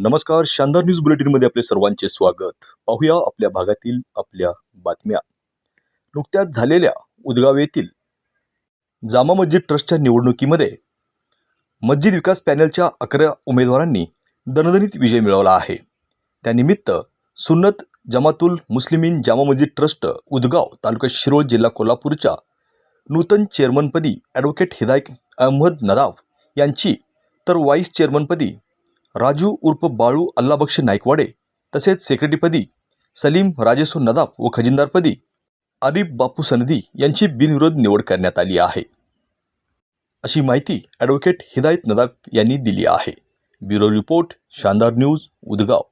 नमस्कार. शानदार न्यूज बुलेटिनमध्ये आपले सर्वांचे स्वागत. पाहूया आपल्या भागातील आपल्या बातम्या. नुकत्याच झालेल्या उदगाव येथील जामा मस्जिद ट्रस्टच्या निवडणुकीमध्ये मस्जिद विकास पॅनलच्या 11 उमेदवारांनी दणदणीत विजय मिळवला आहे. त्यानिमित्त सुन्नत जमातुल मुस्लिमीन जामा मस्जिद ट्रस्ट उदगाव तालुका शिरोळ जिल्हा कोल्हापूरच्या नूतन चेअरमनपदी ॲडव्होकेट हिदायत अहमद नदाफ यांची, तर व्हाईस चेअरमनपदी राजू उर्फ बाळू अल्लाबक्ष नाईकवाडे, तसेच सेक्रेटरीपदी सलीम राजेसो नदाफ व खजिनदारपदी आरिफ बापू सनदी यांची बिनविरोध निवड करण्यात आली आहे, अशी माहिती ॲडव्होकेट हिदायत नदाफ यांनी दिली आहे. ब्युरो रिपोर्ट, शानदार न्यूज, उदगाव.